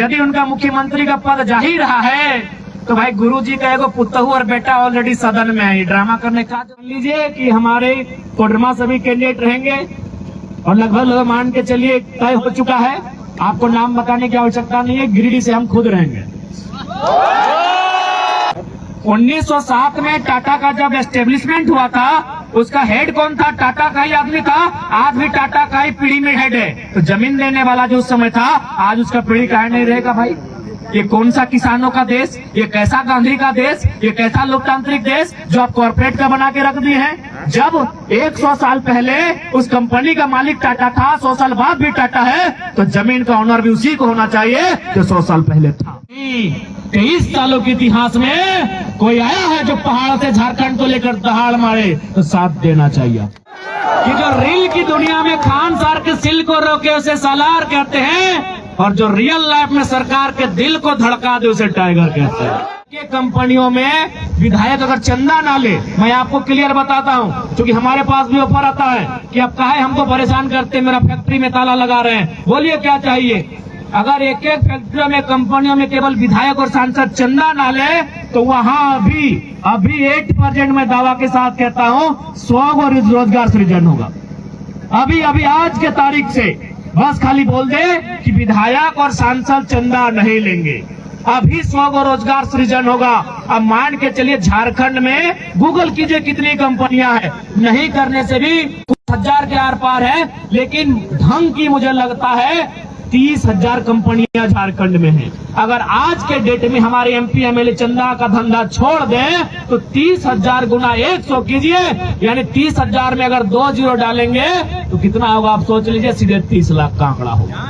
यदि उनका मुख्यमंत्री का पद जा ही रहा है तो भाई गुरुजी का एगो पुतहू और बेटा ऑलरेडी सदन में है, ये ड्रामा करने का। मान लीजिए कि हमारे कोडरमा सभी कैंडिडेट रहेंगे और लगभग मान के चलिए तय हो चुका है, आपको नाम बताने की आवश्यकता नहीं है, गिरिडीह से हम खुद रहेंगे। 1907 में टाटा का जब एस्टेब्लिशमेंट हुआ था, उसका हेड कौन था? टाटा का ही आदमी था। आज भी टाटा का ही पीढ़ी में हेड है। तो जमीन देने वाला जो उस समय था, आज उसका पीढ़ी काहे नहीं रहेगा भाई? ये कौन सा किसानों का देश, ये कैसा गांधी का देश, ये कैसा लोकतांत्रिक देश जो आप कॉर्पोरेट का बना के रख दिए हैं? जब 100 साल पहले उस कंपनी का मालिक टाटा था, 100 साल बाद भी टाटा है, तो जमीन का ऑनर भी उसी को होना चाहिए जो 100 साल पहले था। 23 सालों के इतिहास में कोई आया है जो पहाड़ से झारखंड को लेकर दहाड़ मारे, तो साथ देना चाहिए। कि जो रील की दुनिया में खान सार के सिल को रोके उसे सालार कहते हैं, और जो रियल लाइफ में सरकार के दिल को धड़का दे उसे टाइगर कहते हैं। ये कंपनियों में विधायक अगर चंदा ना ले, मैं आपको क्लियर बताता हूँ, क्योंकि हमारे पास भी ऑफर आता है कि अब काहे हमको परेशान करते हैं, मेरा फैक्ट्री में ताला लगा रहे हैं, बोलिए क्या चाहिए। अगर एक एक फैक्ट्रियों में कंपनियों में केवल विधायक और सांसद चंदा ना ले, तो वहाँ अभी 8% में दावा के साथ कहता हूँ 100 रोजगार सृजन होगा। अभी आज के तारीख से बस खाली बोल दे कि विधायक और सांसद चंदा नहीं लेंगे, अभी 100 रोजगार सृजन होगा। अब मान के चलिए झारखंड में गूगल कीजिए कितनी कंपनियां हैं, नहीं करने से भी कुछ हजार के आर पार है, लेकिन ढंग की मुझे लगता है 30,000 कंपनियां झारखंड में हैं। अगर आज के डेट में हमारे MP MLA चंदा का धंधा छोड़ दें तो 30,000 गुना 100 कीजिए, यानी 30,000 में अगर 2 जीरो डालेंगे तो कितना होगा आप सोच लीजिए। सीधे 30 लाख का आंकड़ा होगा,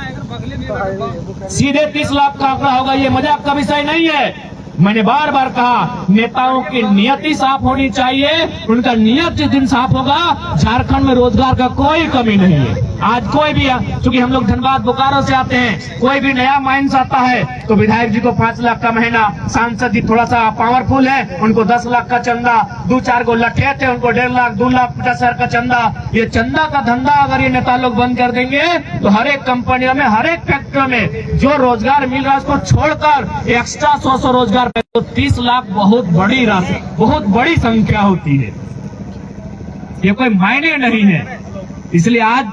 सीधे 30 लाख का आंकड़ा होगा। ये मजाक का विषय नहीं है। मैंने बार बार कहा, नेताओं की नियति साफ होनी चाहिए। उनका नियत जिस दिन साफ होगा, झारखंड में रोजगार का कोई कमी नहीं है। आज कोई भी, क्योंकि हम लोग धनबाद बोकारो से आते हैं, कोई भी नया माइंस आता है तो विधायक जी को 5 लाख का महीना, सांसद जी थोड़ा सा पावरफुल है उनको 10 लाख का चंदा, 2-4 को लठे थे उनको 1.5 लाख 2 लाख 50 हजार का चंदा। ये चंदा का धंधा अगर ये नेता लोग बंद कर देंगे तो हर एक कंपनियों में, हर एक फैक्ट्री में जो रोजगार मिल रहा है उसको छोड़कर एक्स्ट्रा 100 रोजगार, तो 30 लाख बहुत बड़ी राशि, बहुत बड़ी संख्या होती है। ये कोई मायने नहीं है। इसलिए आज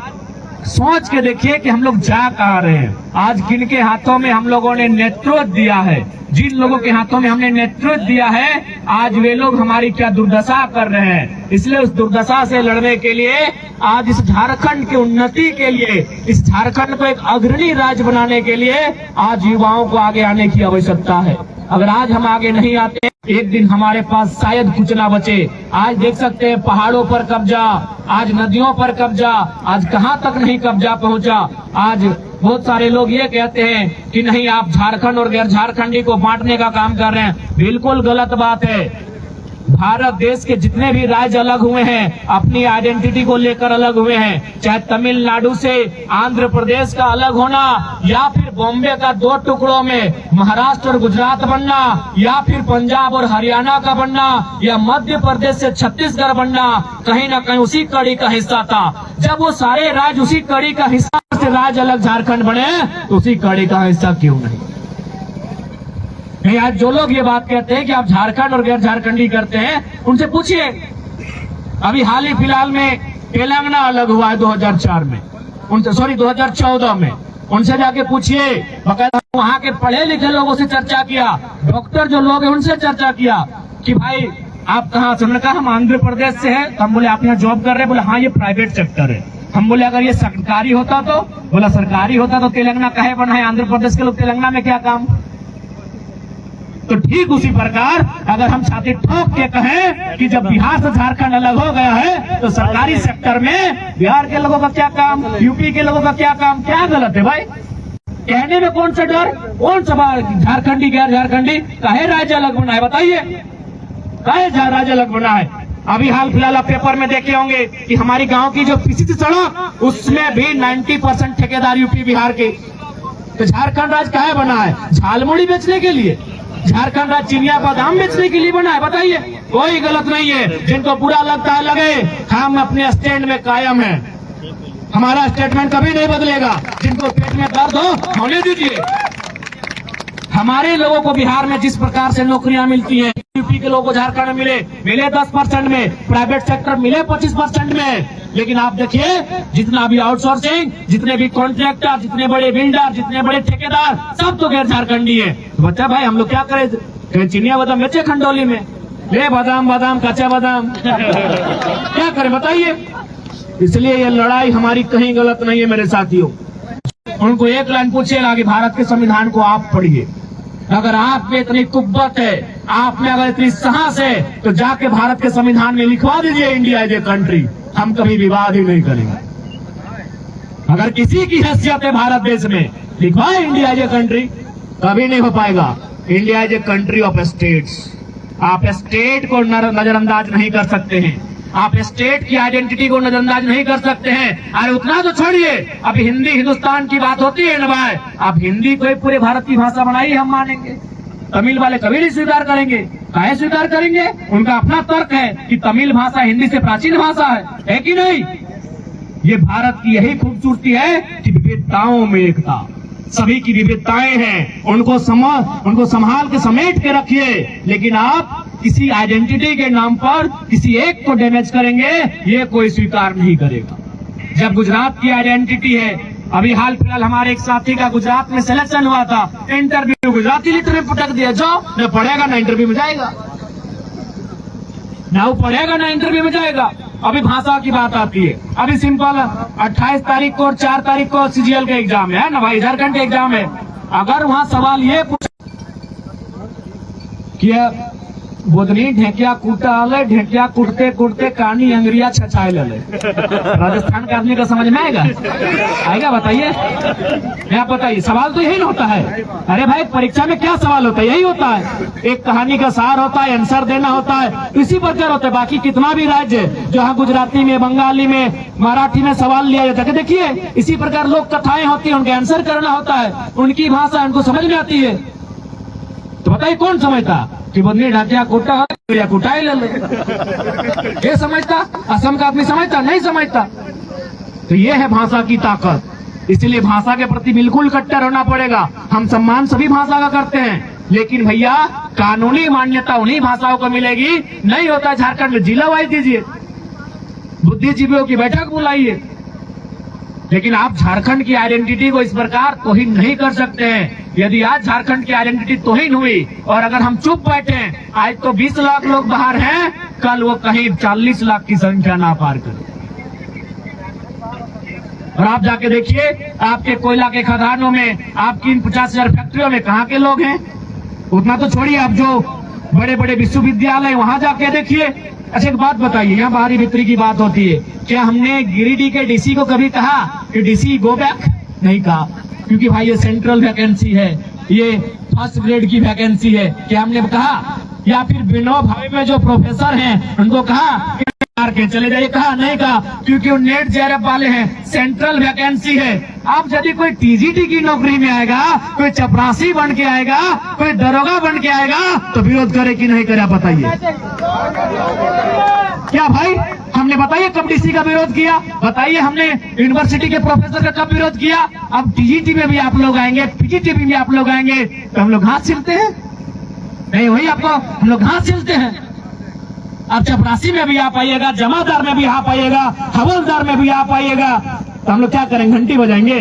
सोच के देखिए कि हम लोग जा कहाँ रहे हैं। आज किनके हाथों में हम लोगों ने नेतृत्व दिया है, जिन लोगों के हाथों में हमने नेतृत्व दिया है, आज वे लोग हमारी क्या दुर्दशा कर रहे हैं। इसलिए उस दुर्दशा से लड़ने के लिए, आज इस झारखंड की उन्नति के लिए, इस झारखंड को एक अग्रणी राज्य बनाने के लिए आज युवाओं को आगे आने की आवश्यकता है। अगर आज हम आगे नहीं आते, एक दिन हमारे पास शायद कुछ ना बचे। आज देख सकते हैं पहाड़ों पर कब्जा, आज नदियों पर कब्जा, आज कहां तक नहीं कब्जा पहुंचा। आज बहुत सारे लोग ये कहते हैं कि नहीं, आप झारखंड और गैर झारखंडी को बांटने का काम कर रहे हैं। बिल्कुल गलत बात है। भारत देश के जितने भी राज्य अलग हुए हैं, अपनी आइडेंटिटी को लेकर अलग हुए हैं। चाहे तमिलनाडु से आंध्र प्रदेश का अलग होना, या फिर बॉम्बे का 2 टुकड़ों में महाराष्ट्र और गुजरात बनना, या फिर पंजाब और हरियाणा का बनना, या मध्य प्रदेश से छत्तीसगढ़ बनना, कहीं ना कहीं उसी कड़ी का हिस्सा था। जब वो सारे राज्य उसी कड़ी का हिस्सा से राज्य अलग झारखंड बने, तो उसी कड़ी का हिस्सा क्यों नहीं? आज जो लोग ये बात कहते हैं कि आप झारखंड और गैर झारखंडी करते हैं, उनसे पूछिए। अभी हाल ही फिलहाल में तेलंगाना अलग हुआ है 2004 में, उनसे 2014 में। उनसे जाके पूछिए, बकायदा वहाँ के पढ़े लिखे लोगों से चर्चा किया, डॉक्टर जो लोग हैं उनसे चर्चा किया कि भाई आप कहाँ से? उन्होंने कहा हम आंध्र प्रदेश से हैं। तो हम बोले आप यहाँ जॉब कर रहे हैं? बोले हाँ, ये प्राइवेट सेक्टर है। हम बोले अगर ये सरकारी होता तो? बोला सरकारी होता तो तेलंगाना काहे बना है? आंध्र प्रदेश के लोग तेलंगाना में क्या काम? तो ठीक उसी प्रकार अगर हम छाती ठोक के कहें कि जब बिहार से झारखंड अलग हो गया है तो सरकारी सेक्टर में बिहार के लोगों का क्या काम, यूपी के लोगों का क्या काम? क्या गलत है भाई? कहने में कौन सा डर, कौन सा झारखंडी गैर झारखंडी काहे राज्य अलग बना है? बताइए, काहे राज्य अलग बना है? अभी हाल फिलहाल आप पेपर में देखे होंगे कि हमारी गांव की जो पीसीसी सड़क, उसमें भी 90% ठेकेदार यूपी बिहार के। तो झारखंड राज्य काहे बना है? झालमुड़ी बेचने के लिए? झारखंड राज्य चिनिया बादाम बेचने के लिए बना है? बताइए, कोई गलत नहीं है। जिनको बुरा लगता है लगे, हम अपने स्टैंड में कायम हैं। हमारा स्टेटमेंट कभी नहीं बदलेगा। जिनको पेट में दर्द हो होने दीजिए। हमारे लोगों को बिहार में जिस प्रकार से नौकरियां मिलती हैं, यूपी के लोगों को झारखंड में मिले 10% में, प्राइवेट सेक्टर मिले 25% में। लेकिन आप देखिए जितना भी आउटसोर्सिंग, जितने भी कॉन्ट्रैक्टर, जितने बड़े बिल्डर, जितने बड़े ठेकेदार, सब तो गैर झारखंडी है। तो बच्चा भाई हम लोग क्या करें? चिनिया बादाम बेचे खंडौली में, ले बादाम कच्चा बादाम क्या करें बताइए? इसलिए ये लड़ाई हमारी कहीं गलत नहीं है मेरे साथियों। उनको एक लाइन पूछिएगा कि भारत के संविधान को आप पढ़िए। अगर आप में इतनी कुव्वत है, आप में अगर इतनी साहस है, तो जाके भारत के संविधान में लिखवा दीजिए इंडिया इज ए कंट्री। हम कभी विवाद ही नहीं करेंगे। अगर किसी की हैसियत है भारत देश में, लिखवाए इंडिया इज ए कंट्री। कभी नहीं हो पाएगा। India is a country of states. आप स्टेट को नजरअंदाज नहीं कर सकते हैं, आप स्टेट की आइडेंटिटी को नजरअंदाज नहीं कर सकते हैं। अरे उतना तो छोड़िए, अब हिंदी हिंदुस्तान की बात होती है ना भाई, आप हिंदी को पूरे भारत की भाषा बनाई हम मानेंगे। तमिल वाले कभी नहीं स्वीकार करेंगे। काहे स्वीकार करेंगे? उनका अपना तर्क है कि तमिल भाषा हिंदी से प्राचीन भाषा है कि नहीं? ये भारत की यही खूबसूरती है कि विविधताओं में एकता। सभी की विविधताएं हैं, उनको संभाल के समेट के रखिए। लेकिन आप किसी आइडेंटिटी के नाम पर किसी एक को डैमेज करेंगे, ये कोई स्वीकार नहीं करेगा। जब गुजरात की आइडेंटिटी है, अभी हाल फिलहाल हमारे एक साथी का गुजरात में सिलेक्शन हुआ था, इंटरव्यू गुजराती लिटर में पटक दिया। जो न पढ़ेगा ना इंटरव्यू में जाएगा, ना वो पढ़ेगा ना इंटरव्यू में जाएगा। अभी भाषा की बात आती है, अभी सिंपल 28 तारीख को और 4 तारीख को सीजीएल का एग्जाम है ना भाई, झारखंड का एग्जाम है। अगर वहाँ सवाल ये पूछ कि बोधनी ढेकिया कूटा ले, ढेकिया कूटते कूटते कानी अंगरिया छछाए ले, राजस्थान के आदमी का समझ में आएगा बताइए? क्या बताइए? सवाल तो यही होता है। अरे भाई परीक्षा में क्या सवाल होता है? यही होता है, एक कहानी का सार होता है, आंसर देना होता है, इसी प्रकार होता है। बाकी कितना भी राज्य जहाँ गुजराती में, बंगाली में, मराठी में सवाल लिया जाता है, देखिए इसी प्रकार लोक कथाएं होती है, उनके आंसर करना होता है, उनकी भाषा उनको समझ में आती है। तो बताइए कौन समझता कि बदली ढाकिया कोटा या कुटाई ले, ये समझता? असम का आदमी समझता? नहीं समझता। तो ये है भाषा की ताकत। इसलिए भाषा के प्रति बिल्कुल कट्टर होना पड़ेगा। हम सम्मान सभी भाषा का करते हैं, लेकिन भैया कानूनी मान्यता उन्हीं भाषाओं को मिलेगी। नहीं होता झारखंड में जिला वाइज दीजिए, बुद्धिजीवियों की बैठक बुलाइए, लेकिन आप झारखंड की आइडेंटिटी को इस प्रकार तौहीन नहीं कर सकते हैं। यदि आज झारखंड की आइडेंटिटी तौहीन हुई और अगर हम चुप बैठे, आज तो 20 लाख लोग बाहर हैं, कल वो कहीं 40 लाख की संख्या ना पार करें। और आप जाके देखिए आपके कोयला के खदानों में, आपकी इन 50,000 फैक्ट्रियों में कहाँ के लोग हैं? उतना तो छोड़िए, आप जो बड़े बड़े विश्वविद्यालय वहां जाके देखिए। अच्छा एक बात बताइए, यहाँ बाहरी भीतरी की बात होती है, क्या हमने गिरिडीह के डीसी को कभी कहा कि डीसी गो बैक? नहीं कहा, क्योंकि भाई ये सेंट्रल वैकेंसी है, ये फर्स्ट ग्रेड की वैकेंसी है। क्या हमने कहा? या फिर विनोद भाई में जो प्रोफेसर हैं उनको कहा के चले जाइए? कहा? नहीं कहा, क्योंकि वो नेट जेआरएफ वाले हैं, सेंट्रल वैकेंसी है। अब यदि कोई टीजीटी की नौकरी में आएगा, कोई चपरासी बन के आएगा, कोई दरोगा बन के आएगा, तो विरोध करे कि नहीं करे? बताइए क्या भाई? हमने बताइए कब डीसी का विरोध किया? बताइए हमने यूनिवर्सिटी के प्रोफेसर का कब विरोध किया? अब टीजीटी में भी आप लोग आएंगे, पीजीटी में भी आप लोग आएंगे, तो हम लोग हाथ सिलते हैं? नहीं, वही आपको हम लोग हाथ सिलते हैं। अब चपरासी में भी आप आइएगा, जमादार में भी आप आइएगा, हवलदार में भी आप आइएगा, तो हम लोग क्या करेंगे? घंटी बजाएंगे।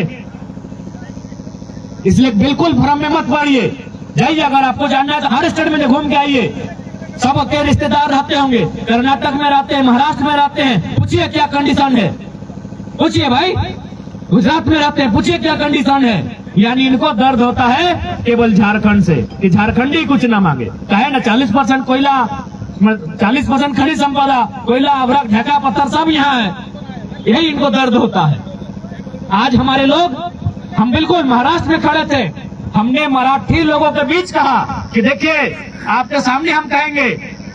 इसलिए बिल्कुल भ्रम में मत पड़िए। जाइए, अगर आपको जानना है तो हर स्टेट में घूम के आइए। सबके रिश्तेदार रहते होंगे, कर्नाटक में रहते हैं, महाराष्ट्र में रहते हैं, पूछिए क्या कंडीशन है? पूछिए भाई, गुजरात में रहते हैं, पूछिए क्या कंडीशन है? यानी इनको दर्द होता है केवल झारखंड से, कि झारखंडी कुछ ना मांगे। कहे ना 40% कोयला, 40% खनिज संपदा, कोयला, अवरक, ढका पत्थर सब यहाँ है, यही इनको दर्द होता है। आज हमारे लोग, हम बिल्कुल महाराष्ट्र में खड़े थे, हमने मराठी लोगों के बीच कहा कि देखिए आपके सामने हम कहेंगे,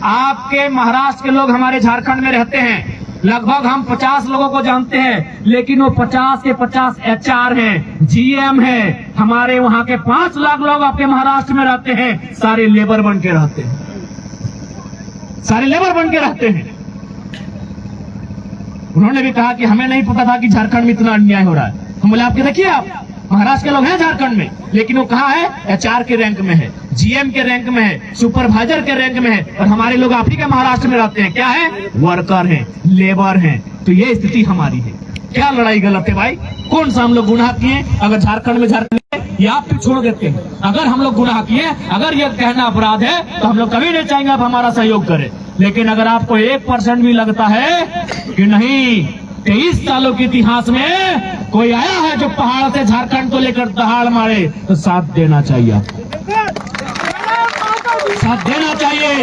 आपके महाराष्ट्र के लोग हमारे झारखंड में रहते हैं, लगभग हम 50 लोगों को जानते हैं, लेकिन वो 50 के 50 HR हैं, GM हैं। हमारे वहां के 5 लाख लोग आपके महाराष्ट्र में रहते हैं, सारे लेबर बन के रहते हैं, सारे लेबर बन के रहते हैं। उन्होंने भी कहा कि हमें नहीं पता था कि झारखंड में इतना अन्याय हो रहा है। हम बोले आपके देखिए, आप महाराष्ट्र के लोग हैं झारखंड में, लेकिन वो कहाँ है? HR के रैंक में है, GM के रैंक में है, सुपरवाइजर के रैंक में है, और हमारे लोग आप ही के महाराष्ट्र में रहते हैं, क्या है? वर्कर हैं, लेबर हैं। तो ये स्थिति हमारी है। क्या लड़ाई गलत है भाई? कौन सा हम लोग गुनाह किए? अगर झारखंड में ये आप भी छोड़ देते हैं। अगर हम लोग गुनाह किए, अगर ये कहना अपराध है, तो हम लोग कभी नहीं चाहेंगे आप हमारा सहयोग करें। लेकिन अगर आपको 1% भी लगता है कि नहीं 23 सालों के इतिहास में कोई आया है जो पहाड़ से झारखंड को लेकर दहाड़ मारे, तो साथ देना चाहिए, साथ देना चाहिए।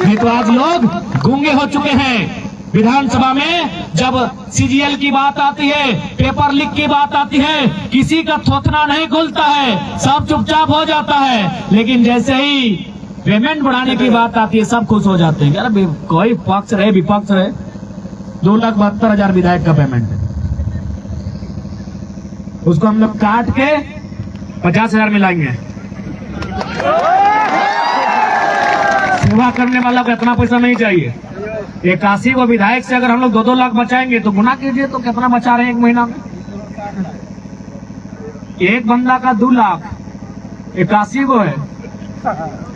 नहीं तो आज लोग गूंगे हो चुके हैं। विधानसभा में जब CGL की बात आती है, पेपर लीक की बात आती है, किसी का थोथना नहीं खुलता है, सब चुपचाप हो जाता है। लेकिन जैसे ही पेमेंट बढ़ाने की बात आती है, सब खुश हो जाते हैं। अरे कोई पक्ष रहे विपक्ष रहे, 2,72,000 विधायक का पेमेंट है, उसको हम लोग काट के 50,000 मिलाएंगे। सेवा करने वाला को इतना पैसा नहीं चाहिए। 81 को विधायक से अगर हम लोग 2-2 लाख बचाएंगे तो गुना कीजिए, तो कितना बचा रहे हैं 1 महीना में? एक बंदा का 2 लाख, 81 को है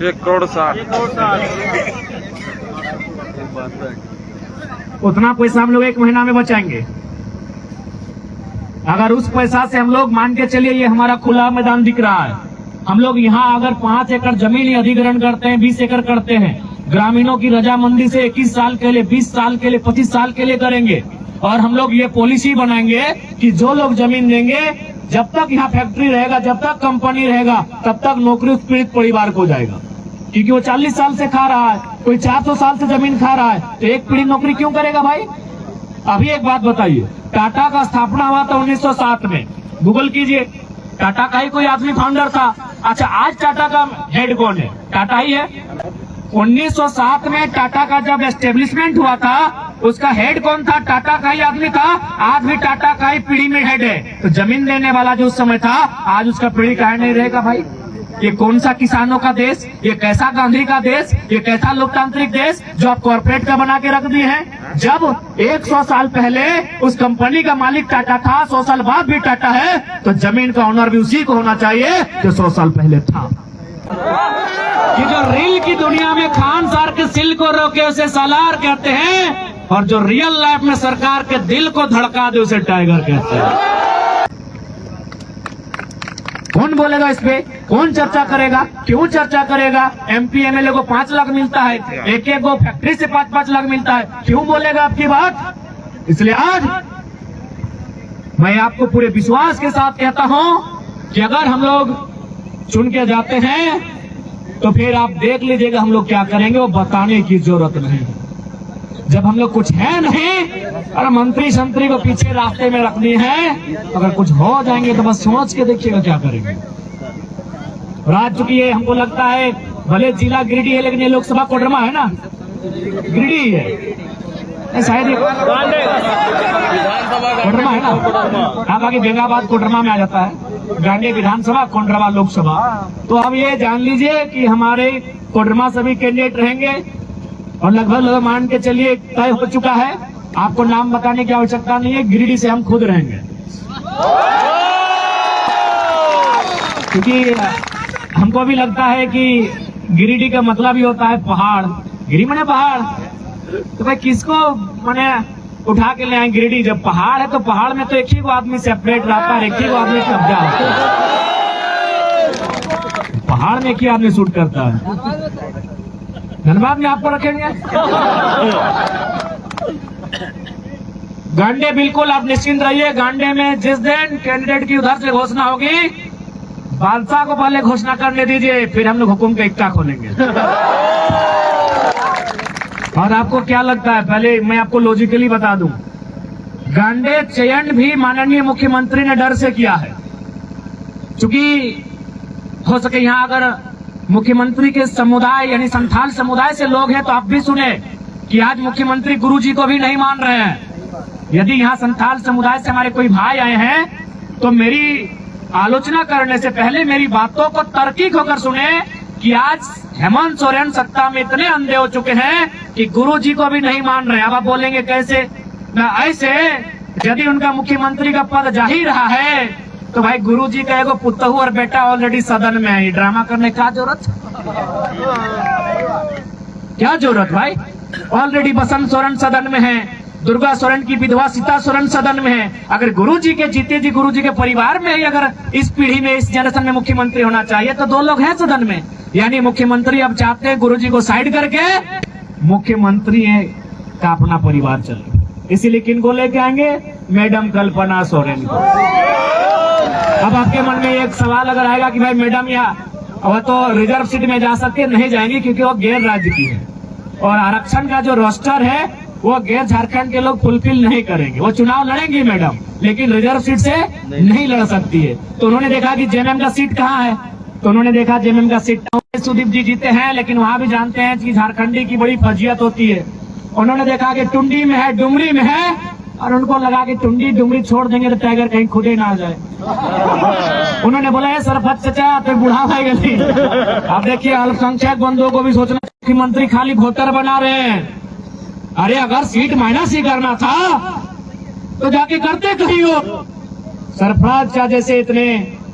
1,60,00,000। उतना पैसा हम लोग 1 महीना में बचाएंगे। अगर उस पैसा से हम लोग मान के चलिए, ये हमारा खुला मैदान दिख रहा है, हम लोग यहाँ अगर 5 एकड़ जमीन ही अधिग्रहण करते हैं, 20 एकड़ करते हैं, ग्रामीणों की रजामंदी से 21 साल के लिए, 20 साल के लिए, 25 साल के लिए करेंगे, और हम लोग ये पॉलिसी बनाएंगे कि जो लोग जमीन देंगे, जब तक यहाँ फैक्ट्री रहेगा, जब तक कंपनी रहेगा, तब तक नौकरी पीड़ित परिवार को जाएगा। क्योंकि वो 40 साल से खा रहा है, कोई 400 साल से जमीन खा रहा है, तो एक पीढ़ी नौकरी क्यों करेगा भाई? अभी एक बात बताइए, टाटा का स्थापना हुआ था 1907 में, गूगल कीजिए, टाटा का ही कोई आदमी फाउंडर था। अच्छा, आज टाटा का हेड कौन है? टाटा ही है। 1907 में टाटा का जब एस्टेब्लिशमेंट हुआ था, उसका हेड कौन था? टाटा का ही आदमी था। आज भी टाटा का ही पीढ़ी में हेड है। तो जमीन देने वाला जो उस समय था, आज उसका पीढ़ी काहे नहीं रहेगा भाई? ये कौन सा किसानों का देश, ये कैसा गांधी का देश, ये कैसा लोकतांत्रिक देश जो आप कॉर्पोरेट का बना के रख दिए हैं? जब 100 साल पहले उस कंपनी का मालिक टाटा था, 100 साल बाद भी टाटा है, तो जमीन का ऑनर भी उसी को होना चाहिए जो 100 साल पहले था। कि जो रील की दुनिया में खान सार के सिल को रोके उसे सालार कहते हैं, और जो रियल लाइफ में सरकार के दिल को धड़का दे उसे टाइगर कहते हैं। कौन बोलेगा इस पे? कौन चर्चा करेगा? क्यों चर्चा करेगा? MP MLA को 5 लाख मिलता है, एक को फैक्ट्री से 5-5 लाख मिलता है, क्यों बोलेगा आपकी बात? इसलिए आज मैं आपको पूरे विश्वास के साथ कहता हूं कि अगर हम लोग चुन के जाते हैं, तो फिर आप देख लीजिएगा हम लोग क्या करेंगे, वो बताने की जरूरत नहीं है। जब हम लोग कुछ है नहीं और मंत्री संतरी को पीछे रास्ते में रखनी है, अगर कुछ हो जाएंगे तो बस सोच के देखिएगा क्या करेंगे। और आज चूंकि ये हमको लगता है भले जिला गिरिडीह है, लेकिन ये लोकसभा कोडरमा है ना, गिरिडीह है शायद, कोडरमा है ना, हाँ, बाकी बेंगाबाद कोडरमा में आ जाता है, गांधी विधानसभा, कोडरमा लोकसभा। तो अब ये जान लीजिए कि हमारे कोडरमा सभी कैंडिडेट रहेंगे, और लगभग मान के चलिए तय हो चुका है। आपको नाम बताने की आवश्यकता नहीं है, गिरिडीह से हम खुद रहेंगे, क्योंकि हमको भी लगता है कि गिरिडीह का मतलब ही होता है पहाड़, गिरी मने पहाड़, तो भाई किसको मने उठा के ले आए गिरिडीह? जब पहाड़ है तो पहाड़ में तो एक ही को आदमी सेपरेट रहता है, एक ही को आदमी कब्जा होता है, पहाड़ में एक ही आदमी शूट करता है। धनबाद में आपको रखेंगे गांडे, बिल्कुल आप निश्चिंत रहिए। गांडे में जिस दिन कैंडिडेट की उधर से घोषणा होगी, बादशाह को पहले घोषणा करने दीजिए, फिर हम लोग हुकुम का इक्का खोलेंगे। और आपको क्या लगता है, पहले मैं आपको लॉजिकली बता दूं, गांडे चयन भी माननीय मुख्यमंत्री ने डर से किया है, क्योंकि हो सके यहाँ अगर मुख्यमंत्री के समुदाय यानी संथाल समुदाय से लोग हैं, तो आप भी सुने कि आज मुख्यमंत्री गुरुजी को भी नहीं मान रहे हैं। यदि यहाँ संथाल समुदाय से हमारे कोई भाई आए हैं, तो मेरी आलोचना करने से पहले मेरी बातों को तार्किक होकर सुने कि आज हेमंत सोरेन सत्ता में इतने अंधे हो चुके हैं कि गुरुजी को भी नहीं मान रहे। अब आप बोलेंगे कैसे? ऐसे यदि उनका मुख्यमंत्री का पद जा ही रहा है, तो भाई गुरुजी का एगो पुतहू और बेटा ऑलरेडी सदन में है, ये ड्रामा करने का जरूरत, क्या जरूरत भाई? ऑलरेडी बसंत सोरेन सदन में है, दुर्गा सोरेन की विधवा सीता सोरेन सदन में है। अगर गुरुजी के जीते जी गुरुजी के परिवार में ही अगर इस पीढ़ी में इस जनरेशन में मुख्यमंत्री होना चाहिए तो 2 लोग हैं सदन में। यानी मुख्यमंत्री अब चाहते हैं गुरुजी को साइड करके मुख्यमंत्री का अपना परिवार चले, इसीलिए किनको लेके आएंगे? मैडम कल्पना सोरेन को। अब आपके मन में एक सवाल अगर आएगा कि भाई मैडम वह तो रिजर्व सीट में जा सकते, नहीं जाएंगी क्योंकि वो गैर राज्य की है और आरक्षण का जो रोस्टर है वो गैर झारखंड के लोग फुलफिल नहीं करेंगे। वो चुनाव लड़ेंगी मैडम, लेकिन रिजर्व सीट से नहीं लड़ सकती है। तो उन्होंने देखा कि जेएमएम का सीट कहाँ है, तो उन्होंने देखा जेएमएम का सीट सुदीप जी जीते हैं, लेकिन वहां भी जानते हैं कि झारखंडी की बड़ी फजीयत होती है। उन्होंने देखा कि टुंडी में है, डुमरी में है, और उनको लगा कि टुंडी डुमरी छोड़ देंगे तो टाइगर कहीं खुदे ना आ जाए। उन्होंने बोला है सरपंच चचा तो बुढ़ा भाई गली। अब देखिए अल्पसंख्यक बंधुओं को भी सोचना, मुख्यमंत्री खाली वोटर बना रहे हैं। अरे अगर सीट माइनस ही करना था तो जाके करते कहीं हो। सरफराज शाह जैसे इतने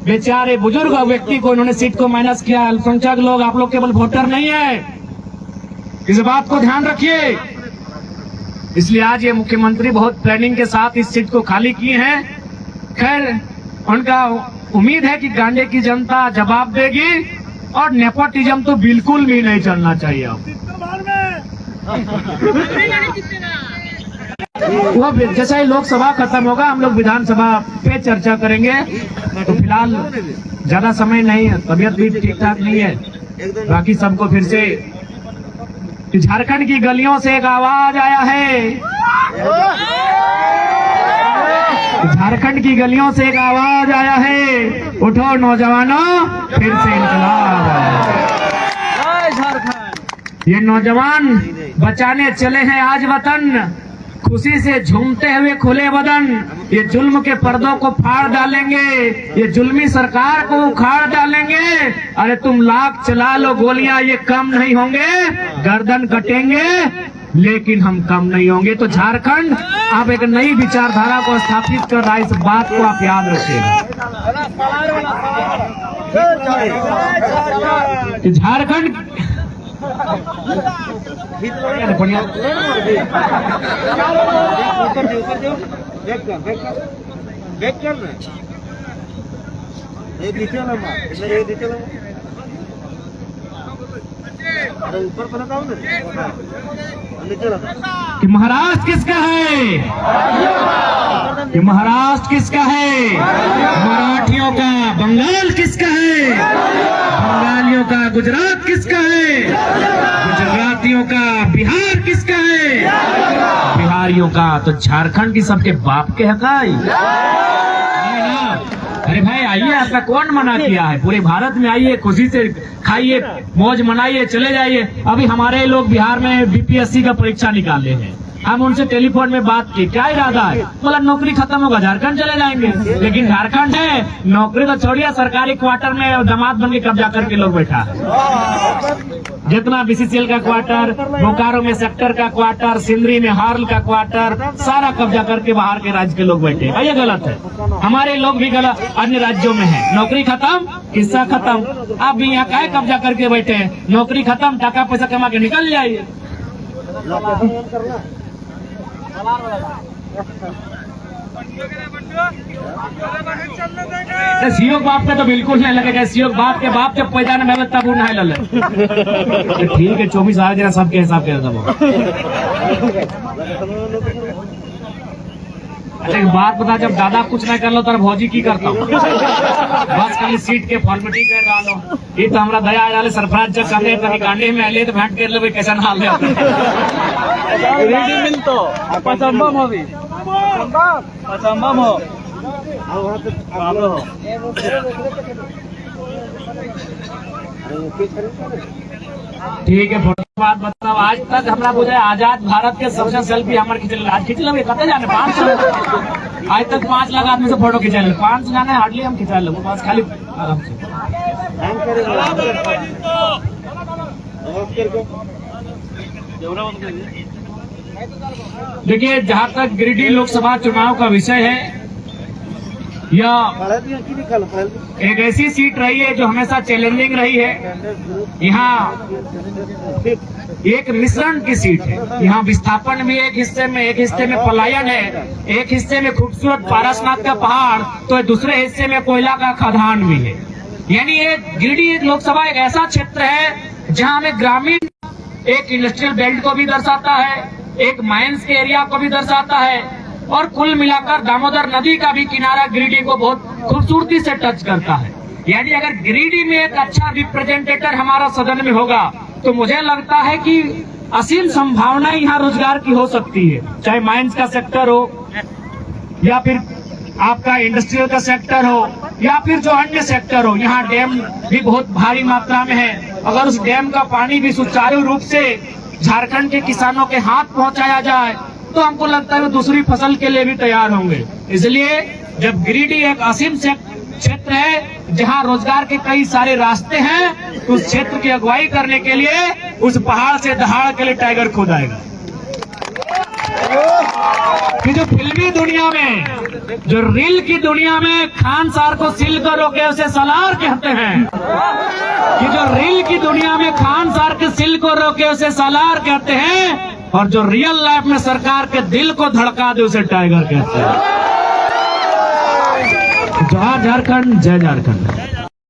बेचारे बुजुर्ग व्यक्ति को इन्होंने सीट को माइनस किया। अल्पसंख्यक लोग, आप लोग केवल वोटर नहीं है, इस बात को ध्यान रखिए। इसलिए आज ये मुख्यमंत्री बहुत प्लानिंग के साथ इस सीट को खाली किए हैं। खैर उनका उम्मीद है कि गांडे की जनता जवाब देगी और नेपोटिज्म तो बिल्कुल भी नहीं चलना चाहिए। वो जैसा ही लोकसभा खत्म होगा हम लोग विधानसभा पे चर्चा करेंगे। तो फिलहाल ज्यादा समय नहीं है, तबीयत भी ठीक ठाक नहीं है। बाकी सबको फिर से झारखंड की गलियों से एक आवाज आया है, झारखंड की गलियों से एक आवाज आया है, उठो नौजवानों फिर से इनकलाब आया। ये नौजवान बचाने चले हैं आज वतन, खुशी से झूमते हुए खुले बदन। ये जुल्म के पर्दों को फाड़ डालेंगे, ये जुल्मी सरकार को उखाड़ डालेंगे। अरे तुम लाख चला लो गोलियां, ये कम नहीं होंगे, गर्दन कटेंगे लेकिन हम कम नहीं होंगे। तो झारखंड अब एक नई विचारधारा को स्थापित कर रहा है, इस बात को आप याद रखिएगा। झारखंड कि महाराष्ट्र किसका है, कि महाराष्ट्र किसका है, मराठियों का। बंगाल किसका है, बंगालियों का। गुजरात किसका है, गुजरातियों का। बिहार किसका है, बिहारियों का। तो झारखंड की सबके बाप के हकाई। अरे भाई आइए, आपका कौन मना किया है? पूरे भारत में आइए, खुशी से खाइए, मौज मनाइए, चले जाइए। अभी हमारे लोग बिहार में बीपीएससी का परीक्षा निकाले हैं, हम उनसे टेलीफोन में बात की, क्या इरादा है? बोला नौकरी खत्म होगा झारखंड चले जाएंगे। लेकिन झारखंड है, नौकरी तो छोड़िए, सरकारी क्वार्टर में दामाद बन के कब्जा करके लोग बैठा है। जितना बीसीसीएल का क्वार्टर, बोकारो में सेक्टर का क्वार्टर, सिंदरी में हार्ल का क्वार्टर, सारा कब्जा करके बाहर के राज्य के लोग बैठे। ये गलत है, हमारे लोग भी गलत अन्य राज्यों में है। नौकरी खत्म, किस्सा खत्म। आप भी यहाँ क्या कब्जा करके बैठे हैं? नौकरी खत्म, टाका पैसा कमा के निकल जाइए। सीओ बाप का तो बिल्कुल नहीं लगेगा। सीओ बाप के बाप जब पैदा न मिले तब नहीं लले। ठीक है 24 आ जरा सबके हिसाब के दबो। अच्छा एक बात बता, जब दादा कुछ नहीं कर लो तो भौजी की करता हूँ? बस खाली सीट के फॉर्मेलिटी कर डालो। ये तो हमारा दया आ जाले सरफराज जब कहते हैं कांडे में आले तो भेंट कर ले कैसा ना हाल है। मिलतो असंभव हो भी, असंभव हो। ठीक है, फोटो बात बताओ। आज तक हमारा बुझे आजाद भारत के सबसे सेल्फी हमारे खींच आज खींच लो। कते जाने 500 आज तक 5 लाख आदमी से फोटो खिंचा ले। 500 जाने हार्डली हम खिंचा लो बस खाली आराम से। देखिए जहाँ तक गिरिडीह लोकसभा चुनाव का विषय है, यह एक ऐसी सीट रही है जो हमेशा चैलेंजिंग रही है। यहाँ एक मिश्रण की सीट है। यहाँ विस्थापन भी एक हिस्से में पलायन है, एक हिस्से में खूबसूरत पारसनाथ का पहाड़, तो दूसरे हिस्से में कोयला का खदान भी है। यानी ये गिरिडीह लोकसभा एक ऐसा क्षेत्र है जहाँ हमें ग्रामीण एक इंडस्ट्रियल बेल्ट को भी दर्शाता है, एक माइंस के एरिया को भी दर्शाता है, और कुल मिलाकर दामोदर नदी का भी किनारा गिरिडीह को बहुत खूबसूरती से टच करता है। यानी अगर गिरिडीह में एक अच्छा रिप्रेजेंटेटर हमारा सदन में होगा तो मुझे लगता है कि असीम संभावनाएं यहाँ रोजगार की हो सकती है, चाहे माइंस का सेक्टर हो या फिर आपका इंडस्ट्रियल का सेक्टर हो या फिर जो अन्य सेक्टर हो। यहाँ डैम भी बहुत भारी मात्रा में है। अगर उस डैम का पानी भी सुचारू रूप से झारखंड के किसानों के हाथ पहुंचाया जाए तो हमको लगता है वो दूसरी फसल के लिए भी तैयार होंगे। इसलिए जब गिरिडीह एक असीम क्षेत्र है जहां रोजगार के कई सारे रास्ते हैं, तो उस क्षेत्र की अगुवाई करने के लिए उस पहाड़ से दहाड़ के लिए टाइगर खुद आएगा। कि जो फिल्मी दुनिया में, जो रील की दुनिया में खान सार को सिल कर रोके उसे सलार कहते हैं, कि जो रील की दुनिया में खान सार के सिल को रोके उसे सलार कहते हैं, और जो रियल लाइफ में सरकार के दिल को धड़का दे उसे टाइगर कहते हैं। जय झारखंड, जय झारखंड।